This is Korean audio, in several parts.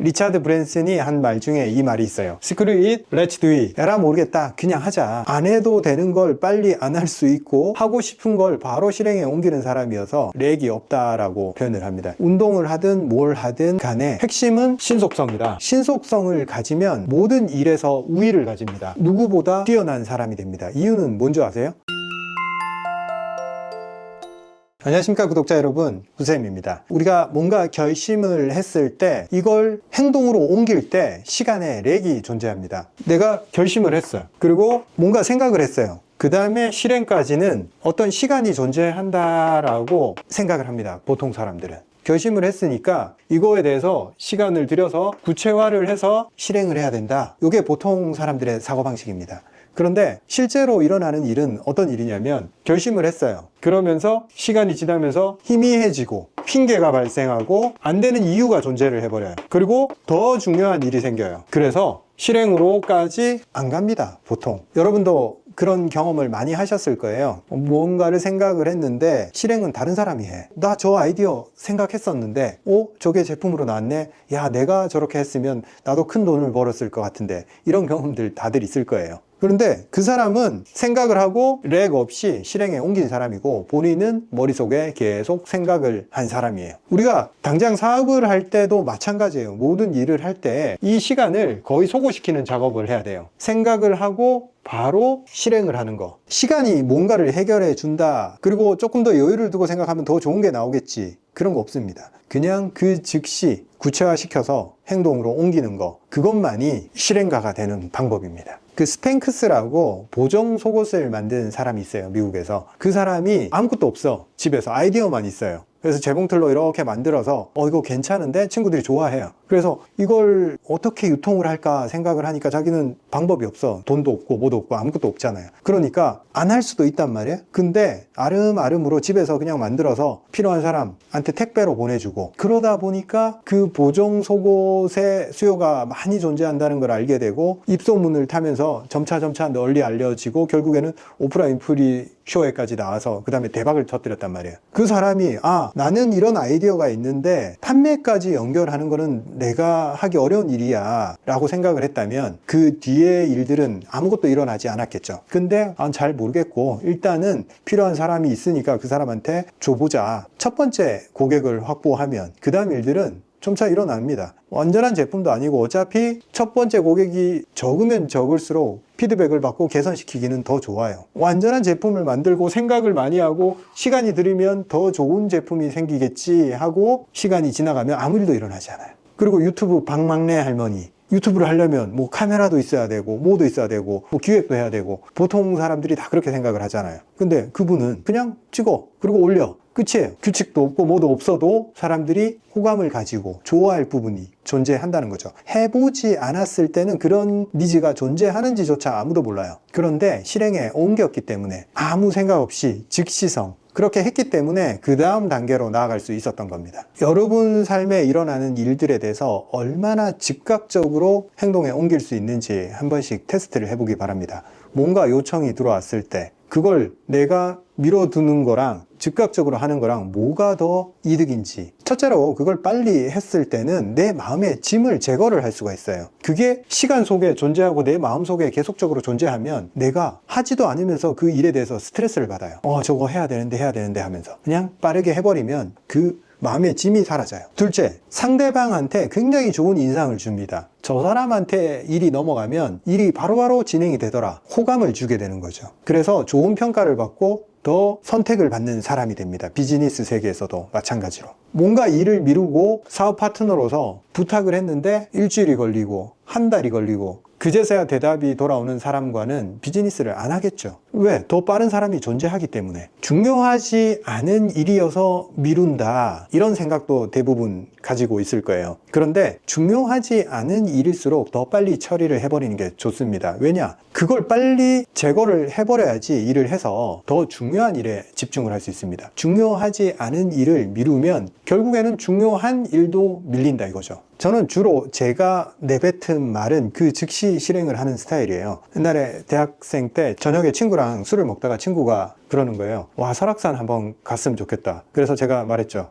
리차드 브랜슨이 한 말 중에 이 말이 있어요. Screw it, let's do it. 에라 모르겠다, 그냥 하자. 안 해도 되는 걸 빨리 안 할 수 있고 하고 싶은 걸 바로 실행에 옮기는 사람이어서 렉이 없다라고 표현을 합니다. 운동을 하든 뭘 하든 간에 핵심은 신속성이다. 신속성을 가지면 모든 일에서 우위를 가집니다. 누구보다 뛰어난 사람이 됩니다. 이유는 뭔지 아세요? 안녕하십니까 구독자 여러분, 구쌤입니다. 우리가 뭔가 결심을 했을 때 이걸 행동으로 옮길 때 시간에 렉이 존재합니다. 내가 결심을 했어요. 그리고 뭔가 생각을 했어요. 그 다음에 실행까지는 어떤 시간이 존재한다라고 생각을 합니다. 보통 사람들은. 결심을 했으니까 이거에 대해서 시간을 들여서 구체화를 해서 실행을 해야 된다. 이게 보통 사람들의 사고방식입니다. 그런데 실제로 일어나는 일은 어떤 일이냐면 결심을 했어요. 그러면서 시간이 지나면서 희미해지고 핑계가 발생하고 안 되는 이유가 존재를 해버려요. 그리고 더 중요한 일이 생겨요. 그래서 실행으로까지 안 갑니다, 보통. 여러분도 그런 경험을 많이 하셨을 거예요. 뭔가를 생각을 했는데 실행은 다른 사람이 해. 나 저 아이디어 생각했었는데 저게 제품으로 나왔네. 야, 내가 저렇게 했으면 나도 큰 돈을 벌었을 것 같은데. 이런 경험들 다들 있을 거예요. 그런데 그 사람은 생각을 하고 렉 없이 실행에 옮긴 사람이고 본인은 머릿속에 계속 생각을 한 사람이에요. 우리가 당장 사업을 할 때도 마찬가지예요. 모든 일을 할 때 이 시간을 거의 소고시키는 작업을 해야 돼요. 생각을 하고 바로 실행을 하는 거. 시간이 뭔가를 해결해 준다. 그리고 조금 더 여유를 두고 생각하면 더 좋은 게 나오겠지. 그런 거 없습니다. 그냥 그 즉시 구체화시켜서 행동으로 옮기는 거. 그것만이 실행가가 되는 방법입니다. 그 스팽크스라고 보정 속옷을 만든 사람이 있어요, 미국에서. 그 사람이 아무것도 없어. 집에서 아이디어만 있어요. 그래서 재봉틀로 이렇게 만들어서 이거 괜찮은데 친구들이 좋아해요. 그래서 이걸 어떻게 유통을 할까 생각을 하니까 자기는 방법이 없어. 돈도 없고 뭐도 없고 아무것도 없잖아요. 그러니까 안 할 수도 있단 말이에요. 근데 아름아름으로 집에서 그냥 만들어서 필요한 사람한테 택배로 보내주고, 그러다 보니까 그 보정 속옷의 수요가 많이 존재한다는 걸 알게 되고 입소문을 타면서 점차 널리 알려지고 결국에는 오프라 윈프리 쇼에까지 나와서 그 다음에 대박을 터뜨렸단 말이에요. 그 사람이 나는 이런 아이디어가 있는데 판매까지 연결하는 거는 내가 하기 어려운 일이야 라고 생각을 했다면 그 뒤에 일들은 아무것도 일어나지 않았겠죠. 근데 잘 모르겠고 일단은 필요한 사람이 있으니까 그 사람한테 줘보자. 첫 번째 고객을 확보하면 그 다음 일들은 점차 일어납니다. 완전한 제품도 아니고 어차피 첫 번째 고객이 적으면 적을수록 피드백을 받고 개선시키기는 더 좋아요. 완전한 제품을 만들고 생각을 많이 하고 시간이 들이면 더 좋은 제품이 생기겠지 하고 시간이 지나가면 아무 일도 일어나지 않아요. 그리고 유튜브 박막내 할머니, 유튜브를 하려면 카메라도 있어야 되고 뭐도 있어야 되고 기획도 해야 되고 보통 사람들이 다 그렇게 생각을 하잖아요. 근데 그분은 그냥 찍어 그리고 올려, 끝이에요. 규칙도 없고 뭐도 없어도 사람들이 호감을 가지고 좋아할 부분이 존재한다는 거죠. 해보지 않았을 때는 그런 니즈가 존재하는지조차 아무도 몰라요. 그런데 실행에 옮겼기 때문에 아무 생각 없이 즉시성, 그렇게 했기 때문에 그 다음 단계로 나아갈 수 있었던 겁니다. 여러분 삶에 일어나는 일들에 대해서 얼마나 즉각적으로 행동에 옮길 수 있는지 한 번씩 테스트를 해보기 바랍니다. 뭔가 요청이 들어왔을 때 그걸 내가 미뤄두는 거랑 즉각적으로 하는 거랑 뭐가 더 이득인지. 첫째로 그걸 빨리 했을 때는 내 마음의 짐을 제거를 할 수가 있어요. 그게 시간 속에 존재하고 내 마음 속에 계속적으로 존재하면 내가 하지도 않으면서 그 일에 대해서 스트레스를 받아요. 저거 해야 되는데 하면서 그냥 빠르게 해버리면 그 마음의 짐이 사라져요. 둘째, 상대방한테 굉장히 좋은 인상을 줍니다. 저 사람한테 일이 넘어가면 일이 바로바로 진행이 되더라. 호감을 주게 되는 거죠. 그래서 좋은 평가를 받고 더 선택을 받는 사람이 됩니다. 비즈니스 세계에서도 마찬가지로. 뭔가 일을 미루고 사업 파트너로서 부탁을 했는데 일주일이 걸리고 한 달이 걸리고 그제서야 대답이 돌아오는 사람과는 비즈니스를 안 하겠죠. 왜? 더 빠른 사람이 존재하기 때문에. 중요하지 않은 일이어서 미룬다, 이런 생각도 대부분 가지고 있을 거예요. 그런데 중요하지 않은 일일수록 더 빨리 처리를 해버리는 게 좋습니다. 왜냐? 그걸 빨리 제거를 해버려야지 일을 해서 더 중요한 일에 집중을 할 수 있습니다. 중요하지 않은 일을 미루면 결국에는 중요한 일도 밀린다 이거죠. 저는 주로 제가 내뱉은 말은 그 즉시 실행을 하는 스타일이에요. 옛날에 대학생 때 저녁에 친구랑 술을 먹다가 친구가 그러는 거예요. 와, 설악산 한번 갔으면 좋겠다. 그래서 제가 말했죠.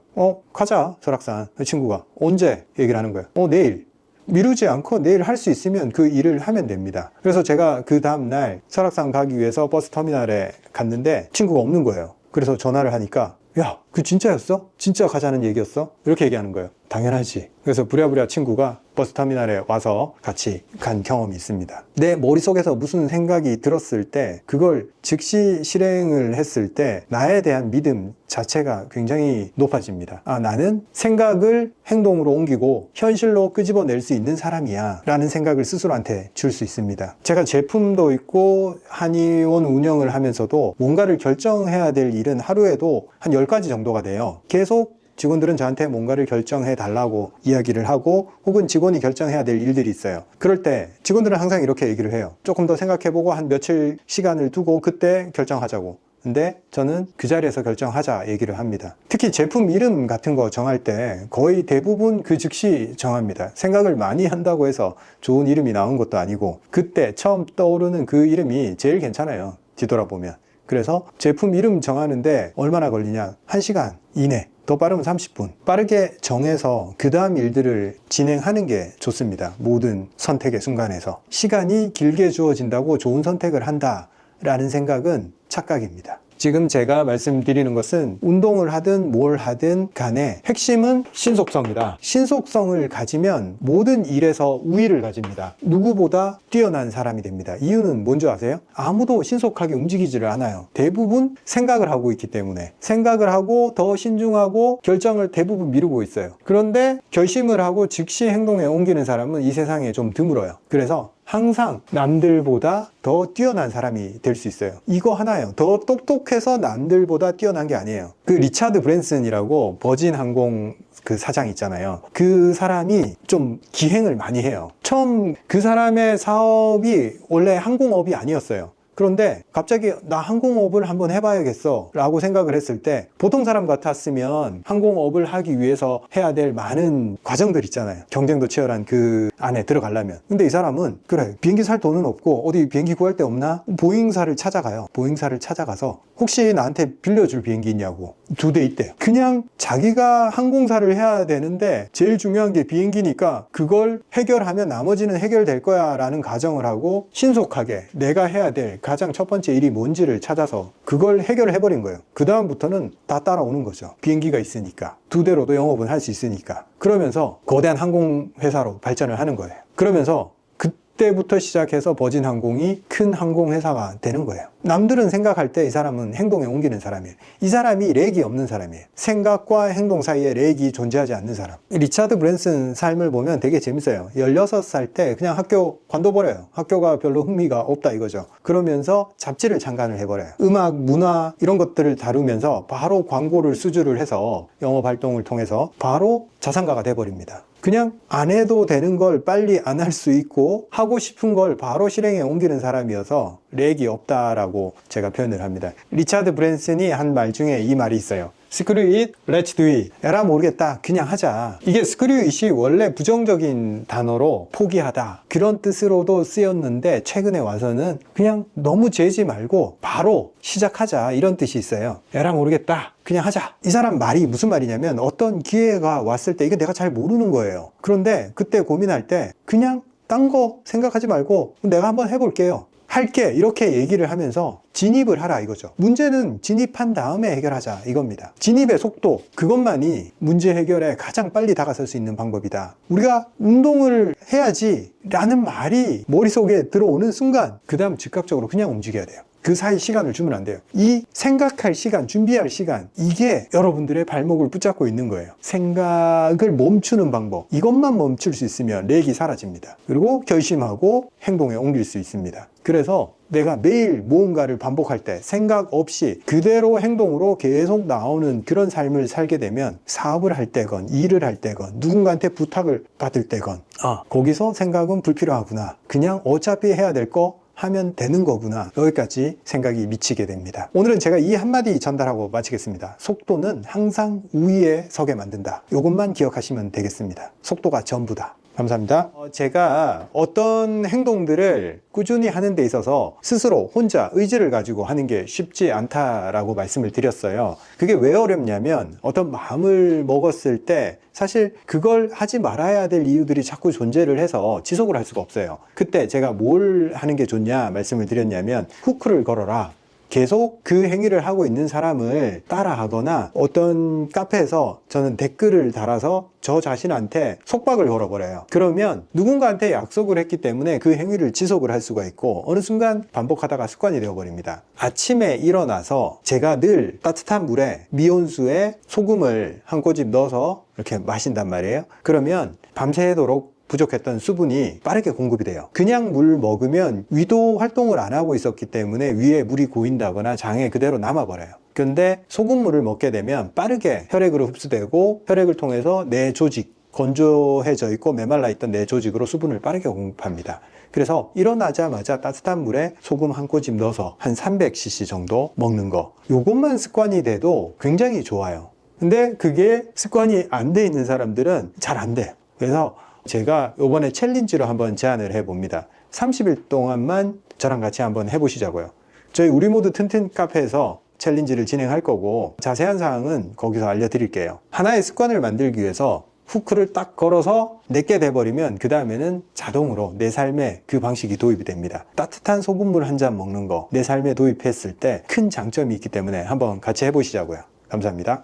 가자, 설악산. 그 친구가 언제? 얘기를 하는 거예요. 내일. 미루지 않고 내일 할 수 있으면 그 일을 하면 됩니다. 그래서 제가 그 다음날 설악산 가기 위해서 버스 터미널에 갔는데 친구가 없는 거예요. 그래서 전화를 하니까 야, 그 진짜였어? 진짜 가자는 얘기였어? 이렇게 얘기하는 거예요. 당연하지. 그래서 부랴부랴 친구가 버스터미널에 와서 같이 간 경험이 있습니다. 내 머릿속에서 무슨 생각이 들었을 때 그걸 즉시 실행을 했을 때 나에 대한 믿음 자체가 굉장히 높아집니다. 아, 나는 생각을 행동으로 옮기고 현실로 끄집어낼 수 있는 사람이야 라는 생각을 스스로한테 줄 수 있습니다. 제가 제품도 있고 한의원 운영을 하면서도 뭔가를 결정해야 될 일은 하루에도 한 10가지 정도가 돼요. 계속 직원들은 저한테 뭔가를 결정해 달라고 이야기를 하고 혹은 직원이 결정해야 될 일들이 있어요. 그럴 때 직원들은 항상 이렇게 얘기를 해요. 조금 더 생각해보고 한 며칠 시간을 두고 그때 결정하자고. 근데 저는 그 자리에서 결정하자 얘기를 합니다. 특히 제품 이름 같은 거 정할 때 거의 대부분 그 즉시 정합니다. 생각을 많이 한다고 해서 좋은 이름이 나온 것도 아니고 그때 처음 떠오르는 그 이름이 제일 괜찮아요. 뒤돌아보면. 그래서 제품 이름 정하는데 얼마나 걸리냐? 1시간 이내. 더 빠르면 30분. 빠르게 정해서 그 다음 일들을 진행하는 게 좋습니다. 모든 선택의 순간에서. 시간이 길게 주어진다고 좋은 선택을 한다라는 생각은 착각입니다. 지금 제가 말씀드리는 것은 운동을 하든 뭘 하든 간에 핵심은 신속성이다. 신속성을 가지면 모든 일에서 우위를 가집니다. 누구보다 뛰어난 사람이 됩니다. 이유는 뭔지 아세요? 아무도 신속하게 움직이지를 않아요. 대부분 생각을 하고 있기 때문에. 생각을 하고 더 신중하고 결정을 대부분 미루고 있어요. 그런데 결심을 하고 즉시 행동에 옮기는 사람은 이 세상에 좀 드물어요. 그래서 항상 남들보다 더 뛰어난 사람이 될 수 있어요. 이거 하나예요. 더 똑똑해서 남들보다 뛰어난 게 아니에요. 그 리차드 브랜슨이라고 버진 항공 그 사장 있잖아요. 그 사람이 좀 기행을 많이 해요. 처음 그 사람의 사업이 원래 항공업이 아니었어요. 그런데 갑자기 나 항공업을 한번 해봐야겠어 라고 생각을 했을 때 보통 사람 같았으면 항공업을 하기 위해서 해야 될 많은 과정들 있잖아요. 경쟁도 치열한 그 안에 들어가려면. 근데 이 사람은 그래, 비행기 살 돈은 없고 어디 비행기 구할 데 없나? 보잉사를 찾아가요. 보잉사를 찾아가서 혹시 나한테 빌려줄 비행기 있냐고. 2대 있대요. 그냥 자기가 항공사를 해야 되는데 제일 중요한 게 비행기니까 그걸 해결하면 나머지는 해결될 거야 라는 가정을 하고 신속하게 내가 해야 될 가장 첫 번째 일이 뭔지를 찾아서 그걸 해결을 해버린 거예요. 그 다음부터는 다 따라오는 거죠. 비행기가 있으니까. 2대로도 영업은 할 수 있으니까. 그러면서 거대한 항공회사로 발전을 하는 거예요. 그러면서 그때부터 시작해서 버진 항공이 큰 항공회사가 되는 거예요. 남들은 생각할 때 이 사람은 행동에 옮기는 사람이에요. 이 사람이 렉이 없는 사람이에요. 생각과 행동 사이에 렉이 존재하지 않는 사람. 리차드 브랜슨 삶을 보면 되게 재밌어요. 16살 때 그냥 학교 관둬버려요. 학교가 별로 흥미가 없다 이거죠. 그러면서 잡지를 창간을 해버려요. 음악, 문화 이런 것들을 다루면서 바로 광고를 수주를 해서 영업 활동을 통해서 바로 자산가가 돼버립니다. 그냥 안 해도 되는 걸 빨리 안 할 수 있고 하고 싶은 걸 바로 실행에 옮기는 사람이어서 렉이 없다라고 제가 표현을 합니다. 리차드 브랜슨이 한 말 중에 이 말이 있어요. Screw it, let's do it. 에라 모르겠다, 그냥 하자. 이게 screw it이 원래 부정적인 단어로 포기하다 그런 뜻으로도 쓰였는데 최근에 와서는 그냥 너무 재지 말고 바로 시작하자 이런 뜻이 있어요. 에라 모르겠다, 그냥 하자. 이 사람 말이 무슨 말이냐면 어떤 기회가 왔을 때 이게 내가 잘 모르는 거예요. 그런데 그때 고민할 때 그냥 딴 거 생각하지 말고 내가 한번 해볼게요. 할게 이렇게 얘기를 하면서 진입을 하라 이거죠. 문제는 진입한 다음에 해결하자 이겁니다. 진입의 속도 그것만이 문제 해결에 가장 빨리 다가설 수 있는 방법이다. 우리가 운동을 해야지 라는 말이 머릿속에 들어오는 순간 그 다음 즉각적으로 그냥 움직여야 돼요. 그 사이 시간을 주면 안 돼요. 이 생각할 시간, 준비할 시간, 이게 여러분들의 발목을 붙잡고 있는 거예요. 생각을 멈추는 방법, 이것만 멈출 수 있으면 렉이 사라집니다. 그리고 결심하고 행동에 옮길 수 있습니다. 그래서 내가 매일 무언가를 반복할 때 생각 없이 그대로 행동으로 계속 나오는 그런 삶을 살게 되면 사업을 할 때건 일을 할 때건 누군가한테 부탁을 받을 때건 거기서 생각은 불필요하구나. 그냥 어차피 해야 될 거 하면 되는 거구나. 여기까지 생각이 미치게 됩니다. 오늘은 제가 이 한마디 전달하고 마치겠습니다. 속도는 항상 우위에 서게 만든다. 이것만 기억하시면 되겠습니다. 속도가 전부다. 감사합니다. 제가 어떤 행동들을 꾸준히 하는 데 있어서 스스로 혼자 의지를 가지고 하는 게 쉽지 않다라고 말씀을 드렸어요. 그게 왜 어렵냐면 어떤 마음을 먹었을 때 사실 그걸 하지 말아야 될 이유들이 자꾸 존재를 해서 지속을 할 수가 없어요. 그때 제가 뭘 하는 게 좋냐 말씀을 드렸냐면 후크를 걸어라. 계속 그 행위를 하고 있는 사람을 따라하거나 어떤 카페에서 저는 댓글을 달아서 저 자신한테 속박을 걸어버려요. 그러면 누군가한테 약속을 했기 때문에 그 행위를 지속을 할 수가 있고 어느 순간 반복하다가 습관이 되어버립니다. 아침에 일어나서 제가 늘 따뜻한 물에 미온수에 소금을 한 꼬집 넣어서 이렇게 마신단 말이에요. 그러면 밤새도록 부족했던 수분이 빠르게 공급이 돼요. 그냥 물 먹으면 위도 활동을 안 하고 있었기 때문에 위에 물이 고인다거나 장에 그대로 남아버려요. 근데 소금물을 먹게 되면 빠르게 혈액으로 흡수되고 혈액을 통해서 내 조직, 건조해져 있고 메말라 있던 내 조직으로 수분을 빠르게 공급합니다. 그래서 일어나자마자 따뜻한 물에 소금 한 꼬집 넣어서 한 300cc 정도 먹는 거, 요것만 습관이 돼도 굉장히 좋아요. 근데 그게 습관이 안 돼 있는 사람들은 잘 안 돼요. 그래서 제가 이번에 챌린지로 한번 제안을 해봅니다. 30일 동안만 저랑 같이 한번 해보시자고요. 저희 우리 모두 튼튼 카페에서 챌린지를 진행할 거고 자세한 사항은 거기서 알려드릴게요. 하나의 습관을 만들기 위해서 후크를 딱 걸어서 내게 돼버리면 그 다음에는 자동으로 내 삶에 그 방식이 도입이 됩니다. 따뜻한 소금물 한 잔 먹는 거 내 삶에 도입했을 때 큰 장점이 있기 때문에 한번 같이 해보시자고요. 감사합니다.